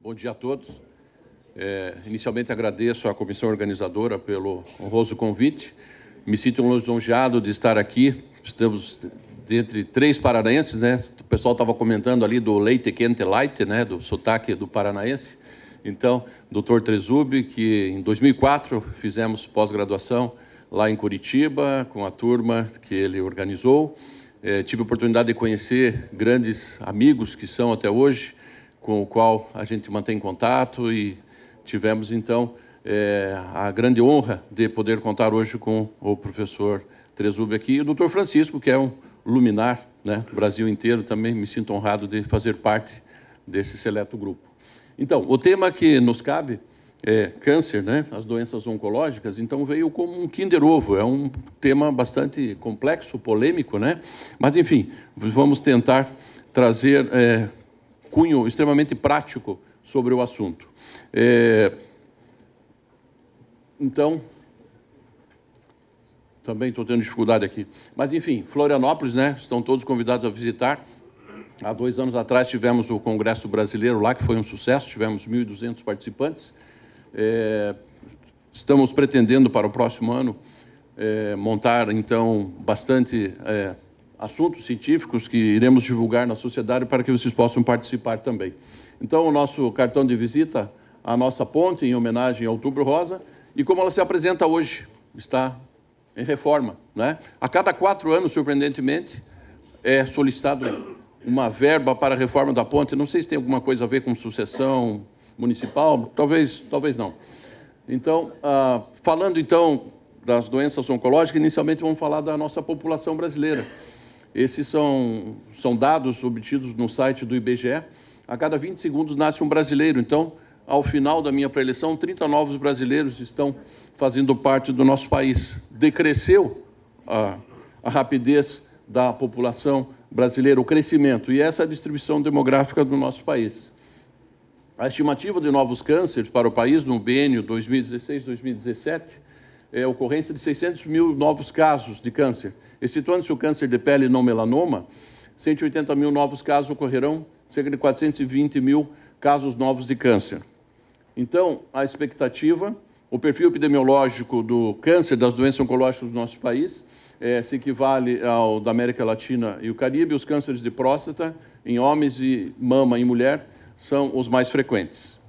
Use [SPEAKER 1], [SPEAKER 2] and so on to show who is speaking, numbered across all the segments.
[SPEAKER 1] Bom dia a todos. Inicialmente agradeço à comissão organizadora pelo honroso convite. Me sinto lisonjeado de estar aqui. Estamos entre três paranaenses, né? O pessoal estava comentando ali do leite quente light, né? Do sotaque do paranaense. Então, Dr. Trezub, que em 2004 fizemos pós-graduação lá em Curitiba, com a turma que ele organizou. Tive a oportunidade de conhecer grandes amigos que são até hoje, com o qual a gente mantém contato, e tivemos, então, a grande honra de poder contar hoje com o professor Trezub aqui, e o doutor Francisco, que é um luminar, né, do Brasil inteiro. Também me sinto honrado de fazer parte desse seleto grupo. Então, o tema que nos cabe é câncer, né, as doenças oncológicas. Então, veio como um Kinder Ovo. É um tema bastante complexo, polêmico, né? Mas, enfim, vamos tentar trazer cunho extremamente prático sobre o assunto. Então, também estou tendo dificuldade aqui. Mas, enfim, Florianópolis, né? Estão todos convidados a visitar. Há 2 anos atrás tivemos o Congresso Brasileiro lá, que foi um sucesso, tivemos 1.200 participantes. Estamos pretendendo, para o próximo ano, montar, então, bastante assuntos científicos que iremos divulgar na sociedade para que vocês possam participar também. Então, o nosso cartão de visita, a nossa ponte, em homenagem ao Outubro Rosa, e como ela se apresenta hoje, está em reforma, né? A cada 4 anos, surpreendentemente, é solicitado uma verba para a reforma da ponte. Não sei se tem alguma coisa a ver com sucessão municipal, talvez não. Então, falando, então, das doenças oncológicas, inicialmente vamos falar da nossa população brasileira. Esses são dados obtidos no site do IBGE. A cada 20 segundos nasce um brasileiro. Então, ao final da minha preleção, 30 novos brasileiros estão fazendo parte do nosso país. Decresceu a rapidez da população brasileira, o crescimento, e essa é a distribuição demográfica do nosso país. A estimativa de novos cânceres para o país no biênio 2016-2017 é a ocorrência de 600 mil novos casos de câncer. Excetuando-se o câncer de pele não melanoma, 180 mil novos casos ocorrerão, cerca de 420 mil casos novos de câncer. Então, a expectativa, o perfil epidemiológico do câncer, das doenças oncológicas do nosso país, se equivale ao da América Latina e o Caribe. Os cânceres de próstata em homens e mama em mulher são os mais frequentes.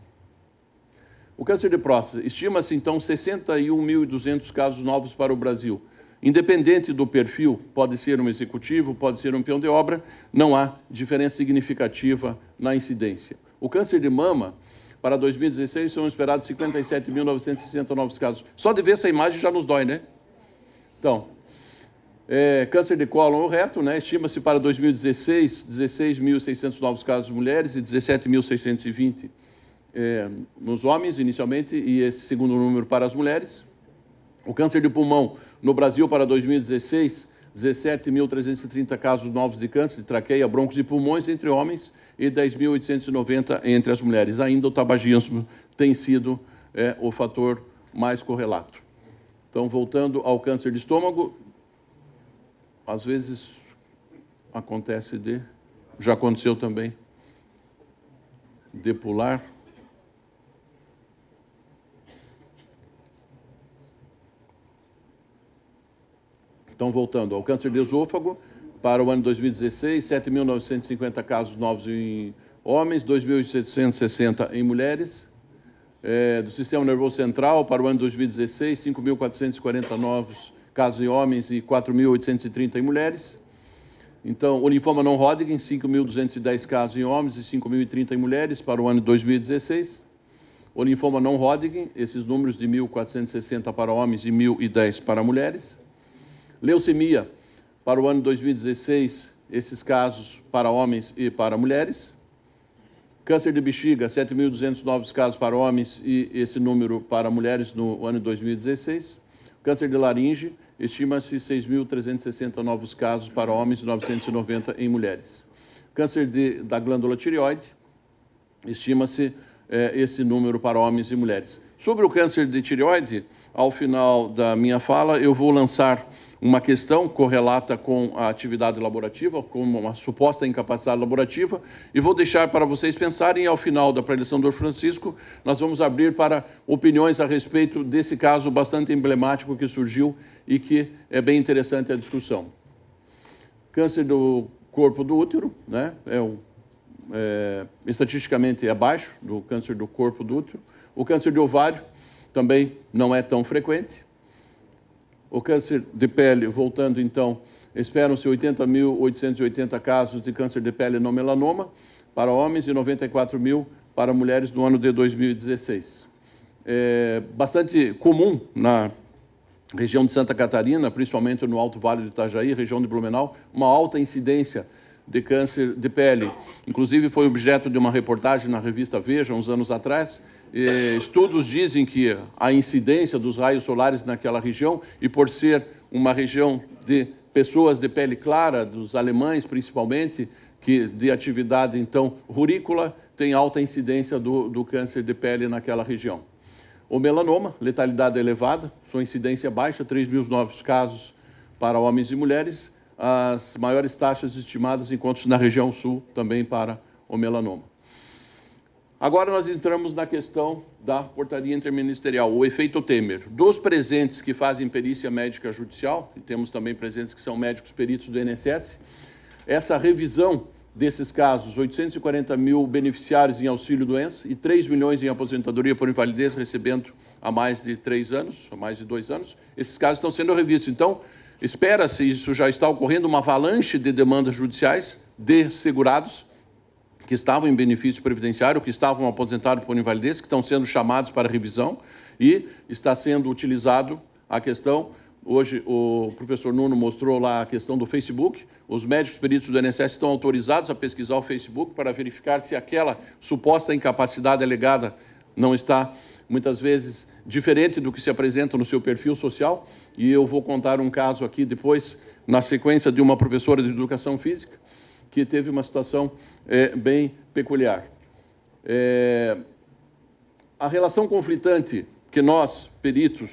[SPEAKER 1] O câncer de próstata, estima-se, então, 61.200 casos novos para o Brasil. Independente do perfil, pode ser um executivo, pode ser um peão de obra, não há diferença significativa na incidência. O câncer de mama, para 2016, são esperados 57.960 novos casos. Só de ver essa imagem já nos dói, né? Então, câncer de cólon ou reto, né? Estima-se para 2016, 16.600 novos casos de mulheres e 17.620 nos homens, inicialmente, e esse segundo número para as mulheres. O câncer de pulmão, no Brasil, para 2016, 17.330 casos novos de câncer de traqueia, brônquios e pulmões entre homens e 10.890 entre as mulheres. Ainda o tabagismo tem sido o fator mais correlato. Então, voltando ao câncer de estômago, às vezes acontece já aconteceu também, de pular. Então, voltando ao câncer de esôfago, para o ano 2016, 7.950 casos novos em homens, 2.860 em mulheres. Do sistema nervoso central, para o ano 2016, 5.440 novos casos em homens e 4.830 em mulheres. Então, o linfoma não Hodgkin, 5.210 casos em homens e 5.030 em mulheres para o ano 2016. O linfoma não Hodgkin, esses números de 1.460 para homens e 1.010 para mulheres. Leucemia, para o ano 2016, esses casos para homens e para mulheres. Câncer de bexiga, 7.200 novos casos para homens e esse número para mulheres no ano 2016. Câncer de laringe, estima-se 6.360 novos casos para homens e 990 em mulheres. Câncer da glândula tireoide, estima-se esse número para homens e mulheres. Sobre o câncer de tireoide, ao final da minha fala, eu vou lançar uma questão correlata com a atividade laborativa, com uma suposta incapacidade laborativa, e vou deixar para vocês pensarem, e ao final da preleção do Francisco, nós vamos abrir para opiniões a respeito desse caso bastante emblemático que surgiu e que é bem interessante a discussão. Câncer do corpo do útero, né, estatisticamente é abaixo do câncer do corpo do útero. O câncer de ovário também não é tão frequente. O câncer de pele, voltando então, esperam-se 80.880 casos de câncer de pele não melanoma para homens e 94 mil para mulheres no ano de 2016. É bastante comum na região de Santa Catarina, principalmente no Alto Vale do Itajaí, região de Blumenau, uma alta incidência de câncer de pele. Inclusive, foi objeto de uma reportagem na revista Veja, uns anos atrás. Estudos dizem que a incidência dos raios solares naquela região, e por ser uma região de pessoas de pele clara, dos alemães principalmente, que de atividade, então, rurícola, tem alta incidência do câncer de pele naquela região. O melanoma, letalidade elevada, sua incidência baixa, 3 mil novos casos para homens e mulheres. As maiores taxas estimadas encontram-se na região sul, também para o melanoma. Agora nós entramos na questão da portaria interministerial, o efeito Temer. Dos presentes que fazem perícia médica judicial, e temos também presentes que são médicos peritos do INSS, essa revisão desses casos, 840 mil beneficiários em auxílio-doença e 3 milhões em aposentadoria por invalidez recebendo há mais de 3 anos, há mais de 2 anos, esses casos estão sendo revistos. Então, espera-se, isso já está ocorrendo, uma avalanche de demandas judiciais de segurados que estavam em benefício previdenciário, que estavam aposentados por invalidez, que estão sendo chamados para revisão, e está sendo utilizado a questão. Hoje o professor Nuno mostrou lá a questão do Facebook. Os médicos peritos do INSS estão autorizados a pesquisar o Facebook para verificar se aquela suposta incapacidade alegada não está, muitas vezes, diferente do que se apresenta no seu perfil social. E eu vou contar um caso aqui depois, na sequência, de uma professora de educação física, que teve uma situação bem peculiar. A relação conflitante que nós, peritos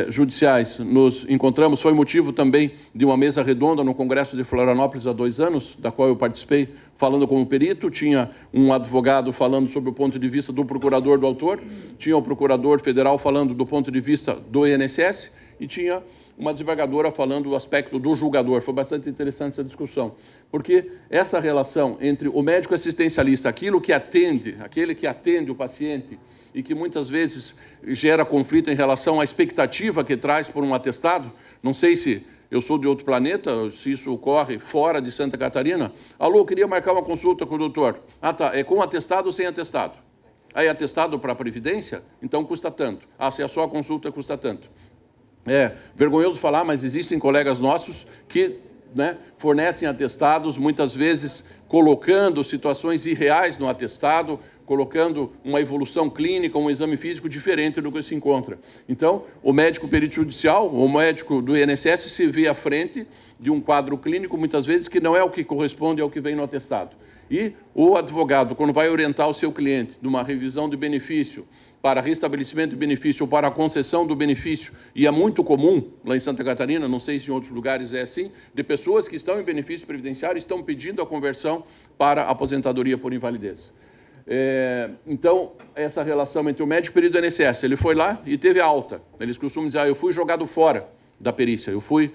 [SPEAKER 1] judiciais, nos encontramos foi motivo também de uma mesa redonda no Congresso de Florianópolis há 2 anos, da qual eu participei falando como perito. Tinha um advogado falando sobre o ponto de vista do procurador do autor, tinha o procurador federal falando do ponto de vista do INSS e tinha uma desembargadora falando do aspecto do julgador. Foi bastante interessante essa discussão, porque essa relação entre o médico assistencialista, aquele que atende o paciente e que muitas vezes gera conflito em relação à expectativa que traz por um atestado, não sei se eu sou de outro planeta, se isso ocorre fora de Santa Catarina. Alô, eu queria marcar uma consulta com o doutor. Ah, tá, é com atestado ou sem atestado? Aí, atestado para a Previdência? Então custa tanto. Ah, se é só a consulta, custa tanto. É vergonhoso falar, mas existem colegas nossos que fornecem atestados, muitas vezes colocando situações irreais no atestado, colocando uma evolução clínica, um exame físico diferente do que se encontra. Então, o médico perito judicial, o médico do INSS, se vê à frente de um quadro clínico, muitas vezes, que não é o que corresponde ao que vem no atestado. E o advogado, quando vai orientar o seu cliente numa revisão de benefício, para restabelecimento de benefício ou para a concessão do benefício, e é muito comum lá em Santa Catarina, não sei se em outros lugares é assim, de pessoas que estão em benefício previdenciário e estão pedindo a conversão para a aposentadoria por invalidez. Então, essa relação entre o médico perito do INSS, ele foi lá e teve alta. Eles costumam dizer, eu fui jogado fora da perícia, foi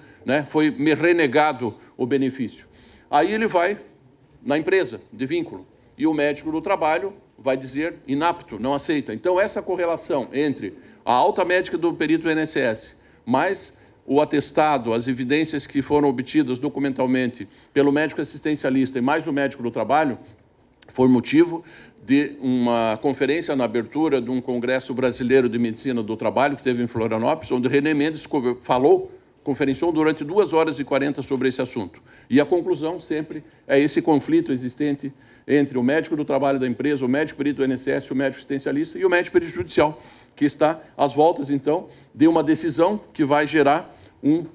[SPEAKER 1] me renegado o benefício. Aí ele vai na empresa de vínculo e o médico do trabalho vai dizer inapto, não aceita. Então, essa correlação entre a alta médica do perito do INSS, mais o atestado, as evidências que foram obtidas documentalmente pelo médico assistencialista e mais o médico do trabalho, foi motivo de uma conferência na abertura de um Congresso Brasileiro de Medicina do Trabalho, que teve em Florianópolis, onde René Mendes conferenciou durante 2 horas e 40 sobre esse assunto. E a conclusão sempre é esse conflito existente entre o médico do trabalho da empresa, o médico perito do INSS, o médico assistencialista e o médico perito judicial, que está às voltas, então, de uma decisão que vai gerar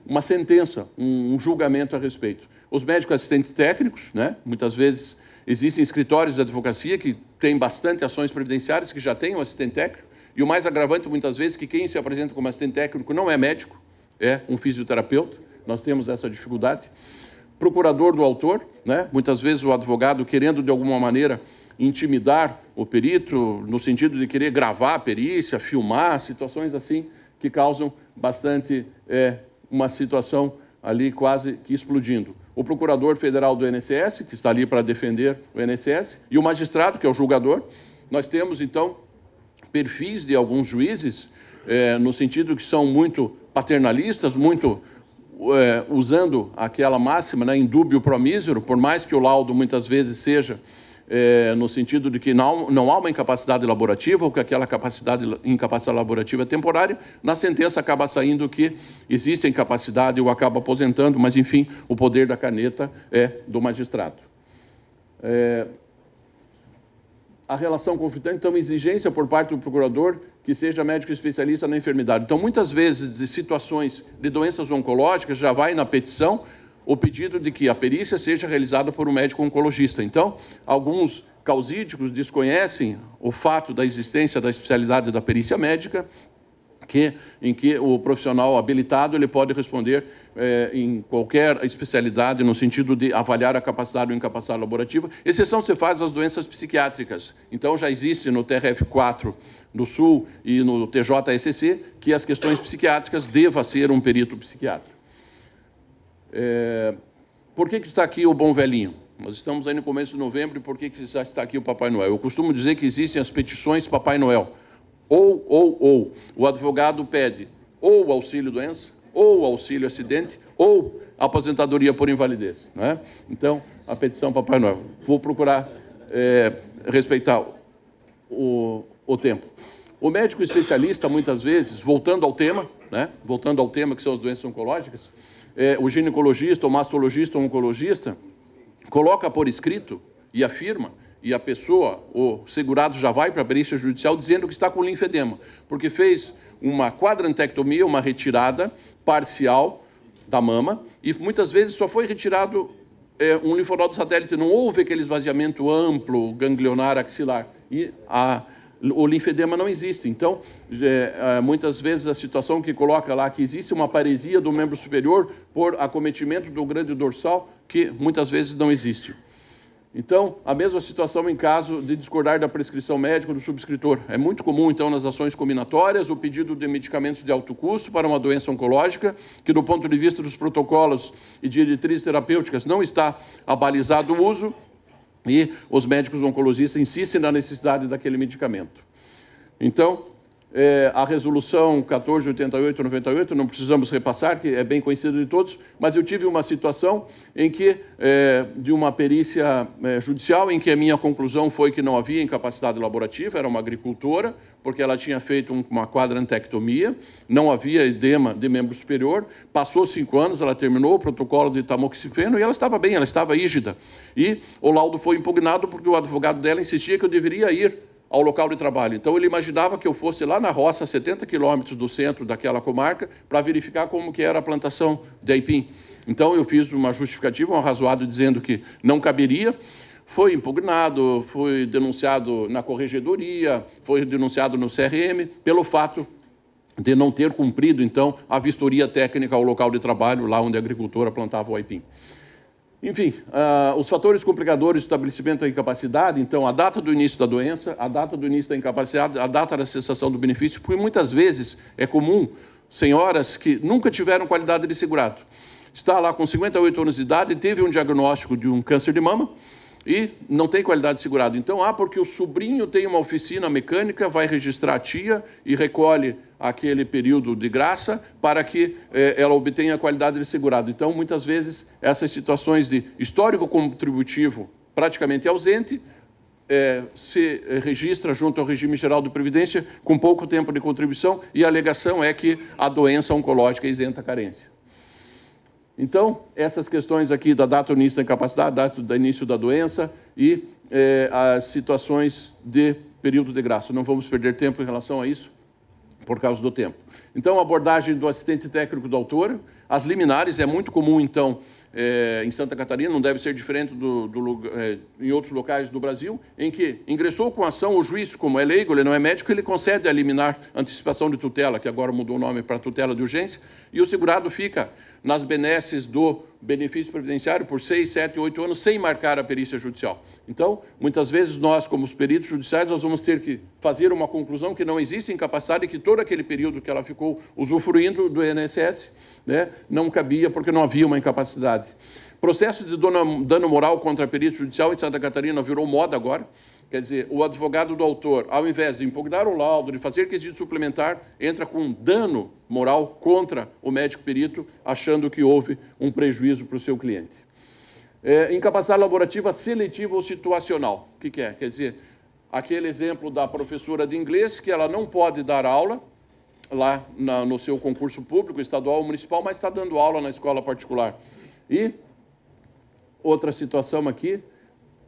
[SPEAKER 1] uma sentença, um julgamento a respeito. Os médicos assistentes técnicos, muitas vezes existem escritórios de advocacia que têm bastante ações previdenciárias, que já têm um assistente técnico, e o mais agravante, muitas vezes, que quem se apresenta como assistente técnico não é médico, é um fisioterapeuta. nós temos essa dificuldade. Procurador do autor, né? Muitas vezes o advogado querendo, de alguma maneira, intimidar o perito, no sentido de querer gravar a perícia, filmar, situações assim que causam bastante uma situação ali quase que explodindo. O procurador federal do INSS, que está ali para defender o INSS, e o magistrado, que é o julgador. Nós temos, então, perfis de alguns juízes, no sentido que são muito paternalistas, muito usando aquela máxima, né, indúbio pro mísero, por mais que o laudo muitas vezes seja no sentido de que não há uma incapacidade laborativa, ou que aquela incapacidade laborativa é temporária, na sentença acaba saindo que existe a incapacidade ou acaba aposentando, mas, enfim, o poder da caneta é do magistrado. A relação conflitante, então, exigência por parte do procurador que seja médico especialista na enfermidade. Então, muitas vezes, de situações de doenças oncológicas, já vai na petição o pedido de que a perícia seja realizada por um médico oncologista. Então, alguns causídicos desconhecem o fato da existência da especialidade da perícia médica, em que o profissional habilitado ele pode responder em qualquer especialidade, no sentido de avaliar a capacidade ou incapacidade laborativa. Exceção se faz às doenças psiquiátricas. Então, já existe no TRF4 do Sul e no TJSC que as questões psiquiátricas deva ser um perito psiquiatra. Por que está aqui o bom velhinho? Nós estamos aí no começo de novembro, e por que já está aqui o Papai Noel? Eu costumo dizer que existem as petições Papai Noel. Ou. O advogado pede ou o auxílio-doença, ou o auxílio-acidente, ou a aposentadoria por invalidez. Não é? Então, a petição Papai Noel. Vou procurar respeitar o tempo. O médico especialista, muitas vezes, voltando ao tema, né? Voltando ao tema que são as doenças oncológicas, o ginecologista, o mastologista, o oncologista, coloca por escrito e afirma, e a pessoa, o segurado, já vai para a perícia judicial dizendo que está com linfedema, porque fez uma quadrantectomia, uma retirada parcial da mama, e muitas vezes só foi retirado um linfonodo satélite, não houve aquele esvaziamento amplo, ganglionar, axilar, e o linfedema não existe. Então, muitas vezes a situação que coloca lá que existe uma paresia do membro superior por acometimento do grande dorsal, que muitas vezes não existe. Então, a mesma situação em caso de discordar da prescrição médica do subscritor. É muito comum, então, nas ações combinatórias, o pedido de medicamentos de alto custo para uma doença oncológica, que, do ponto de vista dos protocolos e diretrizes terapêuticas, não está abalizado o uso, e os médicos oncologistas insistem na necessidade daquele medicamento. Então, a resolução 1488/98, não precisamos repassar, que é bem conhecida de todos, mas eu tive uma situação em que, de uma perícia judicial, em que a minha conclusão foi que não havia incapacidade laborativa, era uma agricultora, porque ela tinha feito uma quadrantectomia, não havia edema de membro superior, passou 5 anos, ela terminou o protocolo de tamoxifeno e ela estava bem, ela estava rígida. E o laudo foi impugnado porque o advogado dela insistia que eu deveria ir ao local de trabalho. Então, ele imaginava que eu fosse lá na roça, a 70 quilômetros do centro daquela comarca, para verificar como que era a plantação de aipim. Então, eu fiz uma justificativa, um arrazoado, dizendo que não caberia. Foi impugnado, foi denunciado na corregedoria, foi denunciado no CRM, pelo fato de não ter cumprido, então, a vistoria técnica ao local de trabalho, lá onde a agricultora plantava o aipim. Enfim, os fatores complicadores do estabelecimento da incapacidade, então, a data do início da doença, a data do início da incapacidade, a data da cessação do benefício, porque muitas vezes é comum senhoras que nunca tiveram qualidade de segurado. Está lá com 58 anos de idade, teve um diagnóstico de um câncer de mama e não tem qualidade de segurado. Então, porque o sobrinho tem uma oficina mecânica, vai registrar a tia e recolhe aquele período de graça para que ela obtenha a qualidade de segurado. Então, muitas vezes, essas situações de histórico contributivo praticamente ausente, se registra junto ao regime geral de previdência com pouco tempo de contribuição e a alegação é que a doença oncológica isenta a carência. Então, essas questões aqui da data do início da incapacidade, data do início da doença e as situações de período de graça. Não vamos perder tempo em relação a isso, por causa do tempo. Então, a abordagem do assistente técnico do autor, as liminares, é muito comum, então, em Santa Catarina, não deve ser diferente em outros locais do Brasil, em que ingressou com a ação, o juiz, como é leigo, ele não é médico, ele concede a liminar antecipação de tutela, que agora mudou o nome para tutela de urgência, e o segurado fica nas benesses do benefício previdenciário por 6, 7, 8 anos, sem marcar a perícia judicial. Então, muitas vezes, nós, como os peritos judiciais, nós vamos ter que fazer uma conclusão que não existe incapacidade e que todo aquele período que ela ficou usufruindo do INSS, né, não cabia porque não havia uma incapacidade. Processo de dano moral contra perito judicial em Santa Catarina virou moda agora. Quer dizer, o advogado do autor, ao invés de impugnar o laudo, de fazer quesito suplementar, entra com dano moral contra o médico perito, achando que houve um prejuízo para o seu cliente. Incapacidade laborativa seletiva ou situacional. O que é? Quer dizer, aquele exemplo da professora de inglês, que ela não pode dar aula lá no seu concurso público, estadual ou municipal, mas está dando aula na escola particular. E outra situação aqui,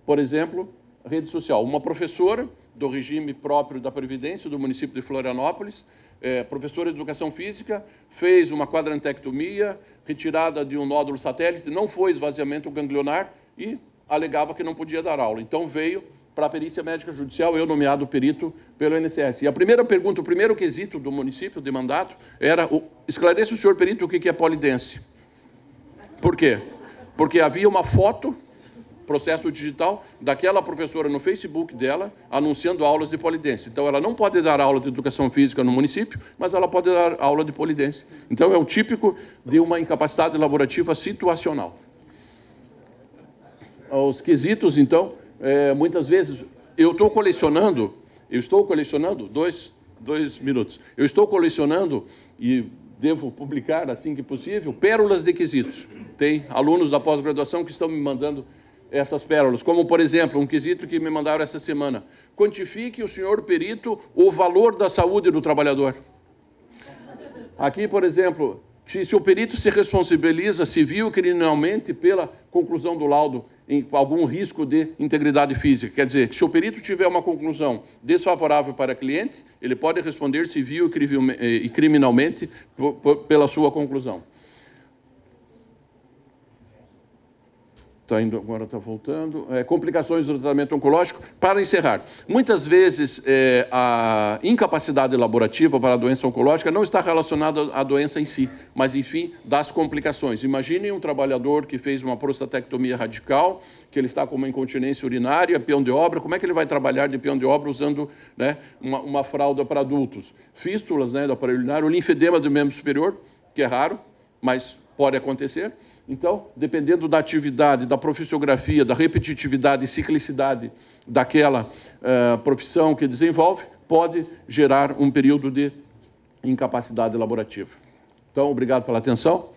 [SPEAKER 1] por exemplo, rede social. Uma professora do regime próprio da Previdência do município de Florianópolis, professora de Educação Física, fez uma quadrantectomia, retirada de um nódulo satélite, não foi esvaziamento ganglionar e alegava que não podia dar aula. Então veio para a perícia médica judicial, eu nomeado perito pelo INSS. E a primeira pergunta, o primeiro quesito do município de mandato era: esclareça o senhor perito o que é polidense. Por quê? Porque havia uma foto, processo digital, daquela professora no Facebook dela, anunciando aulas de polidense. Então, ela não pode dar aula de educação física no município, mas ela pode dar aula de polidense. Então, é o típico de uma incapacidade laborativa situacional. Os quesitos, então, muitas vezes, eu estou colecionando, dois minutos, eu estou colecionando e devo publicar assim que possível, pérolas de quesitos. Tem alunos da pós-graduação que estão me mandando essas pérolas, como, por exemplo, um quesito que me mandaram essa semana. Quantifique, o senhor perito, o valor da saúde do trabalhador. Aqui, por exemplo, se o perito se responsabiliza civil e criminalmente pela conclusão do laudo em algum risco de integridade física. Quer dizer, se o perito tiver uma conclusão desfavorável para o cliente, ele pode responder civil e criminalmente pela sua conclusão. Está indo, agora está voltando. Complicações do tratamento oncológico. Para encerrar, muitas vezes a incapacidade laborativa para a doença oncológica não está relacionada à doença em si, mas, enfim, das complicações. Imaginem um trabalhador que fez uma prostatectomia radical, que ele está com uma incontinência urinária, peão de obra. Como é que ele vai trabalhar de peão de obra usando, né, uma fralda para adultos? Fístulas, né, do aparelho urinário, o linfedema do membro superior, que é raro, mas pode acontecer. Então, dependendo da atividade, da profissiografia, da repetitividade e ciclicidade daquela profissão que desenvolve, pode gerar um período de incapacidade laborativa. Então, obrigado pela atenção.